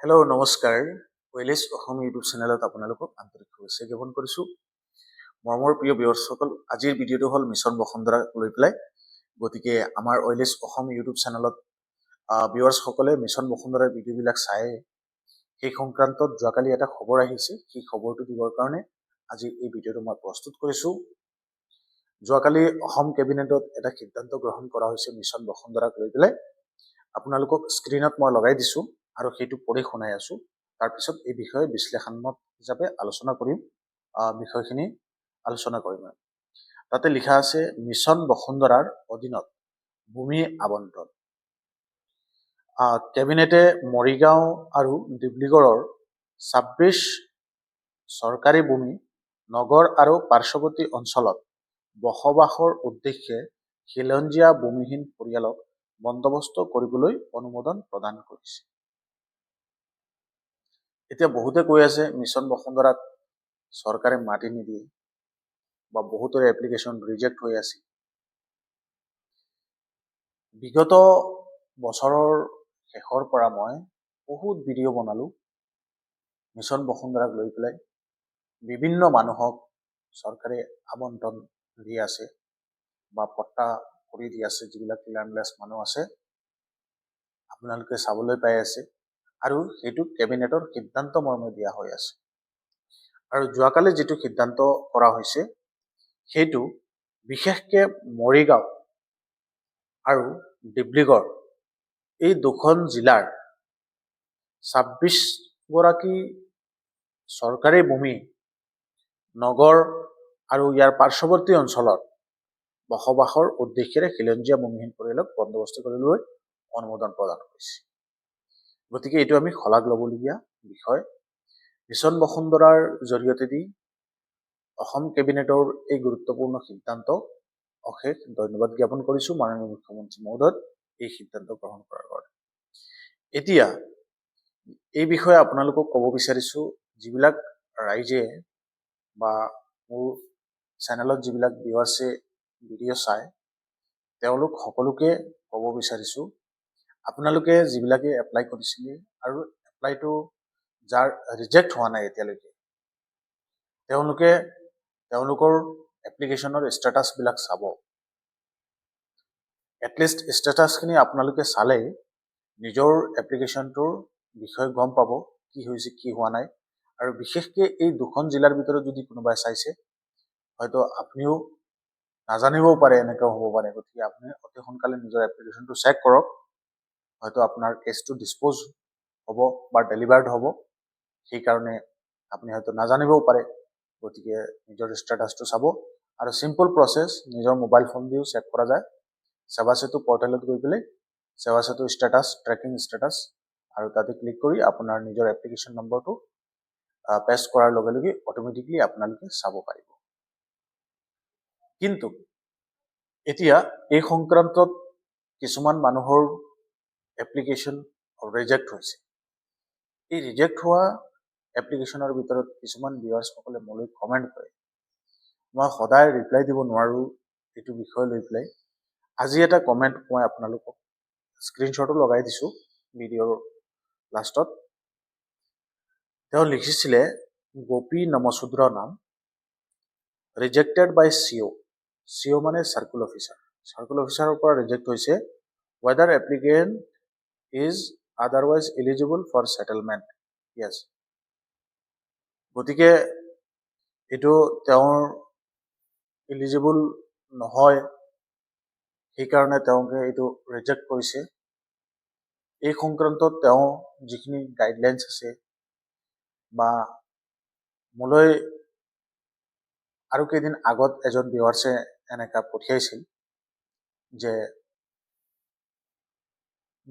Hello' নমস্কাৰ Wallace Assam YouTube চেনেলত আপোনালোকক আন্তৰিক শুভেচ্ছা জ্ঞাপন কৰিছোঁ। মোৰ প্ৰিয় ভিউৱাৰ্ছসকল, আজিৰ ভিডিঅ'টো হ'ল মিছন বসুন্ধৰা লৈ পেলাই। গতিকে আমাৰ ৱেলেছ অসম ইউটিউব চেনেলত ভিউৱাৰ্ছসকলে মিছন বসুন্ধৰাৰ ভিডিঅ'বিলাক চায়। সেই সংক্ৰান্তত যোৱাকালি এটা খবৰ আহিছে, সেই খবৰটো দিবৰ কাৰণে আজি এই ভিডিঅ'টো মই প্ৰস্তুত কৰিছোঁ। যোৱাকালি অসম কেবিনেটত এটা সিদ্ধান্ত গ্ৰহণ কৰা হৈছে মিছন বসুন্ধৰাক লৈ পেলাই। আপোনালোকক স্ক্ৰীণত মই লগাই দিছোঁ আৰু সেইটো পঢ়ি শুনাই আছোঁ। তাৰপিছত এই বিষয়ে বিশ্লেষণাত্মক হিচাপে আলোচনা কৰিম, বিষয়খিনি আলোচনা কৰিম। তাতে লিখা আছে মিছন বসুন্ধৰাৰ অধীনত ভূমি আবণ্টন। কেবিনেটে মৰিগাঁও আৰু ডিব্ৰুগড়ৰ ২৬ চৰকাৰী ভূমি নগৰ আৰু পাৰ্শ্বৱৰ্তী অঞ্চলত বসবাসৰ উদ্দেশ্যে খিলঞ্জীয়া ভূমিহীন পৰিয়ালক বন্দোবস্ত কৰিবলৈ অনুমোদন প্ৰদান কৰিছে। এতিয়া বহুতে কৈ আছে মিছন বসুন্ধৰাত চৰকাৰে মাটি নিদিয়ে বা বহুতৰে এপ্লিকেশ্যন ৰিজেক্ট হৈ আছে। বিগত বছৰৰ শেষৰ পৰা মই বহুত ভিডিঅ' বনালোঁ মিছন বসুন্ধৰাক লৈ পেলাই। বিভিন্ন মানুহক চৰকাৰে আবণ্টন দি আছে বা পট্টা কৰি দি আছে, যিবিলাক লেণ্ডলেছ মানুহ আছে আপোনালোকে চাবলৈ পাই আছে। আৰু সেইটো কেবিনেটৰ সিদ্ধান্ত মৰ্মে দিয়া হৈ আছে। আৰু যোৱাকালি যিটো সিদ্ধান্ত কৰা হৈছে সেইটো বিশেষকৈ মৰিগাঁও আৰু ডিব্ৰুগড় এই দুখন জিলাৰ ২৬ গৰাকী চৰকাৰী ভূমি নগৰ আৰু ইয়াৰ পাৰ্শ্বৱৰ্তী অঞ্চলত বসবাসৰ উদ্দেশ্যেৰে খিলঞ্জীয়া ভূমিহীন পৰিয়ালক বন্দোবস্ত কৰিবলৈ অনুমোদন প্ৰদান কৰিছে। গতিকে এইটো আমি শলাগ ল'বলগীয়া বিষয়। মিছন বসুন্ধৰাৰ জৰিয়তে দি অসম কেবিনেটৰ এই গুৰুত্বপূৰ্ণ সিদ্ধান্ত অশেষ ধন্যবাদ জ্ঞাপন কৰিছোঁ মাননীয় মুখ্যমন্ত্ৰী মহোদয়ক এই সিদ্ধান্ত গ্ৰহণ কৰাৰ কাৰণে। এতিয়া এই বিষয়ে আপোনালোকক ক'ব বিচাৰিছোঁ, যিবিলাক ৰাইজে বা মোৰ চেনেলত যিবিলাক ভিউৱাৰ্ছে ভিডিঅ' চায় তেওঁলোক সকলোকে ক'ব বিচাৰিছোঁ, আপোনালোকে যিবিলাকে এপ্লাই কৰিছিলে আৰু এপ্লাইটো যাৰ ৰিজেক্ট হোৱা নাই এতিয়ালৈকে, তেওঁলোকে তেওঁলোকৰ এপ্লিকেশ্যনৰ ষ্টেটাছবিলাক চাব। এটলিষ্ট ষ্টেটাছখিনি আপোনালোকে চালে নিজৰ এপ্লিকেশ্যনটোৰ বিষয়ে গম পাব কি হৈছে কি হোৱা নাই। আৰু বিশেষকৈ এই দুখন জিলাৰ ভিতৰত যদি কোনোবাই চাইছে হয়তো আপুনিও নাজানিবও পাৰে, এনেকৈ হ'ব পাৰে। গতিকে আপুনি অতি সোনকালে নিজৰ এপ্লিকেশ্যনটো চেক কৰক, হয়তো আপোনাৰ কেছটো ডিছপ'জ হ'ব বা ডেলিভাৰ্ড হ'ব, সেইকাৰণে আপুনি হয়তো নাজানিবও পাৰে। গতিকে নিজৰ ষ্টেটাছটো চাব আৰু চিম্পল প্ৰচেছ নিজৰ মোবাইল ফোন দিও চেক কৰা যায়। সেৱা সেতু পৰ্টেলত গৈ পেলাই সেৱা সেতু ষ্টেটাছ, ট্ৰেকিং ষ্টেটাছ আৰু তাতে ক্লিক কৰি আপোনাৰ নিজৰ এপ্লিকেশ্যন নম্বৰটো পেষ্ট কৰাৰ লগে লগে অট'মেটিকলি আপোনালোকে চাব পাৰিব। কিন্তু এতিয়া এই সংক্ৰান্তত কিছুমান মানুহৰ এপ্লিকেশ্যন ৰিজেক্ট হৈছে। এই ৰিজেক্ট হোৱা এপ্লিকেশ্যনৰ ভিতৰত কিছুমান ভিউৱাৰ্ছসকলে মোলৈ কমেণ্ট কৰে। মই সদায় ৰিপ্লাই দিব নোৱাৰোঁ এইটো বিষয় লৈ পেলাই। আজি এটা কমেণ্ট মই আপোনালোকক স্ক্ৰীনশ্বটো লগাই দিছোঁ ভিডিঅ'ৰ লাষ্টত। তেওঁ লিখিছিলে গোপী নমশূদ্ৰ নাম, ৰিজেক্টেড বাই CO মানে চাৰ্কুল অফিচাৰ। চাৰ্কুল অফিচাৰৰ পৰা ৰিজেক্ট হৈছে। Whether applicant is otherwise eligible for settlement. Yes, গতিকে এইটো তেওঁৰ এলিজিবল নহয়, সেইকাৰণে তেওঁলোকে এইটো ৰিজেক্ট কৰিছে। এই সংক্ৰান্তত তেওঁ যিখিনি গাইডলাইনছ আছে বা মোলৈ আৰু কেইদিন আগত এজন ভিউৱাৰ্ছে এনেকা পঠিয়াইছিল যে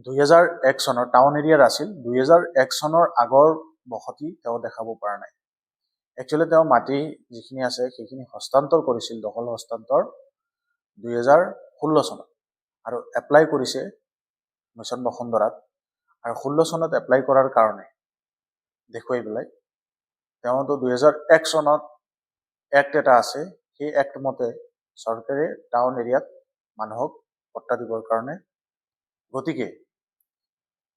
2001 চনৰ টাউন এৰিয়াৰ আছিল, 2001 চনৰ আগৰ বসতি তেওঁ দেখাব পৰা নাই। একচুৱেলি তেওঁ মাটি যিখিনি আছে সেইখিনি হস্তান্তৰ কৰিছিল, দখল হস্তান্তৰ 2016 চনত আৰু এপ্লাই কৰিছে মিছন বসুন্ধৰাত। আৰু 16 চনত এপ্লাই কৰাৰ কাৰণে দেখুৱাই পেলাই তেওঁতো 2001 চনত এক্ট এটা আছে, সেই এক্ট মতে চৰকাৰে টাউন এৰিয়াত মানুহক পট্টা দিবৰ কাৰণে, গতিকে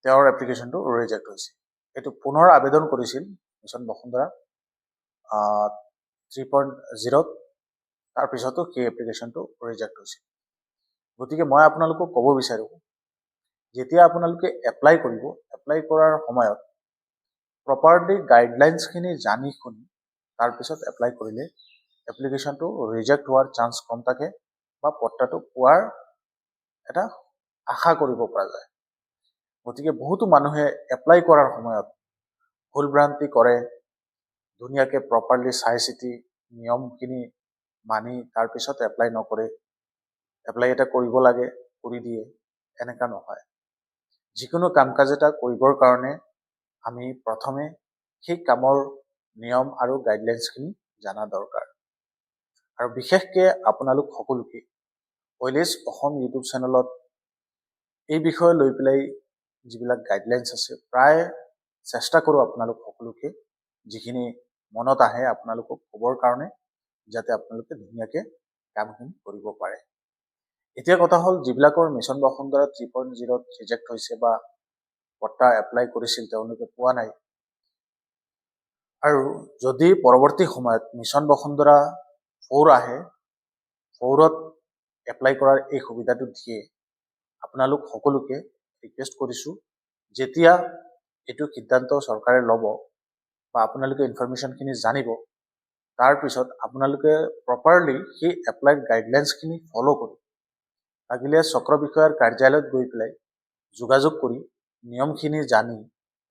তেওঁৰ এপ্লিকেশ্যনটো ৰিজেক্ট হৈছে। এইটো পুনৰ আবেদন কৰিছিল মিছন বসুন্ধৰা 3.0 তাৰপিছতো সেই এপ্লিকেশ্যনটো ৰিজেক্ট হৈছিল। গতিকে মই আপোনালোকক ক'ব বিচাৰোঁ, যেতিয়া আপোনালোকে এপ্লাই কৰিব, এপ্লাই কৰাৰ সময়ত প্ৰপাৰলি গাইডলাইনছখিনি জানি শুনি তাৰপিছত এপ্লাই কৰিলে এপ্লিকেশ্যনটো ৰিজেক্ট হোৱাৰ চান্স কম থাকে বা পত্তাটো পোৱাৰ এটা আশা কৰিব পৰা যায়। গতিকে বহুতো মানুহে এপ্লাই কৰাৰ সময়ত ভুল ভ্ৰান্তি কৰে, ধুনীয়াকৈ প্ৰপাৰলি চাই চিতি নিয়মখিনি মানি তাৰপিছত এপ্লাই নকৰে, এপ্লাই এটা কৰিব লাগে কৰি দিয়ে, এনেকুৱা নহয়। যিকোনো কাম কাজ এটা কৰিবৰ কাৰণে আমি প্ৰথমে সেই কামৰ নিয়ম আৰু গাইডলাইনছখিনি জনা দৰকাৰ। আৰু বিশেষকৈ আপোনালোক সকলোকে ওয়েলেজ অসম ইউটিউব চেনেলত এই বিষয়ে লৈ পেলাই যিবিলাক গাইডলাইনছ আছে প্ৰায় চেষ্টা কৰোঁ আপোনালোক সকলোকে যিখিনি মনত আহে আপোনালোকক ক'বৰ কাৰণে, যাতে আপোনালোকে ধুনীয়াকৈ কামখিনি কৰিব পাৰে। এতিয়া কথা হ'ল, যিবিলাকৰ মিছন বসুন্ধৰা 3.0 ৰিজেক্ট হৈছে বা পট্টা এপ্লাই কৰিছিল তেওঁলোকে পোৱা নাই, আৰু যদি পৰৱৰ্তী সময়ত মিছন বসুন্ধৰা 4 আহে, 4ত এপ্লাই কৰাৰ এই সুবিধাটো দিয়ে, আপোনালোক সকলোকে ৰিকুৱেষ্ট কৰিছোঁ, যেতিয়া এইটো সিদ্ধান্ত চৰকাৰে ল'ব বা আপোনালোকে ইনফৰমেশ্যনখিনি জানিব, তাৰপিছত আপোনালোকে প্ৰপাৰলি সেই এপ্লাইড গাইডলাইনছখিনি ফ'ল' কৰি লাগিলে চক্ৰ বিষয়াৰ কাৰ্যালয়ত গৈ পেলাই যোগাযোগ কৰি নিয়মখিনি জানি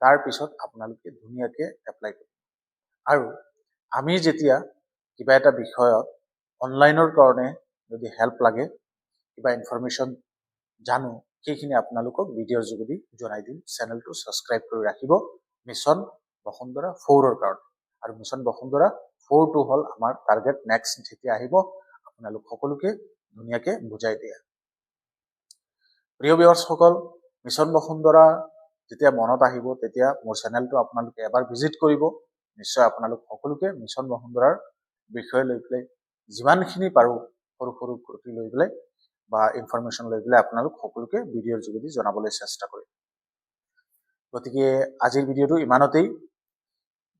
তাৰপিছত আপোনালোকে ধুনীয়াকৈ এপ্লাই কৰিব। আৰু আমি যেতিয়া কিবা এটা বিষয়ত অনলাইনৰ কাৰণে যদি হেল্প লাগে, কিবা ইনফৰমেশ্যন জানো, সেইখিনি আপোনালোকক ভিডিঅ'ৰ যোগেদি জনাই দিম। চেনেলটো ছাবস্ক্ৰাইব কৰি ৰাখিব মিছন বসুন্ধৰা 4ৰ কাৰণে। আৰু মিছন বসুন্ধৰা 4টো হ'ল আমাৰ টাৰ্গেট। নেক্সট যেতিয়া আহিব আপোনালোক সকলোকে ধুনীয়াকৈ বুজাই দিয়া। প্ৰিয় ভিউৱাৰ্ছসকল, মিছন বসুন্ধৰা যেতিয়া মনত আহিব তেতিয়া মোৰ চেনেলটো আপোনালোকে এবাৰ ভিজিট কৰিব। নিশ্চয় আপোনালোক সকলোকে মিছন বসুন্ধৰাৰ বিষয়ে লৈ পেলাই যিমানখিনি পাৰোঁ সৰু সৰু ক্ৰুটি লৈ পেলাই বা ইনফৰমেশ্যন লৈ পেলাই আপোনালোক সকলোকে ভিডিঅ'ৰ যোগেদি জনাবলৈ চেষ্টা কৰিম। গতিকে আজিৰ ভিডিঅ'টো ইমানতেই।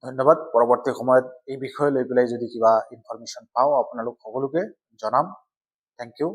ধন্যবাদ। পৰৱৰ্তী সময়ত এই বিষয়ে লৈ পেলাই যদি কিবা ইনফৰমেশ্যন পাওঁ আপোনালোক সকলোকে জনাম। Thank U.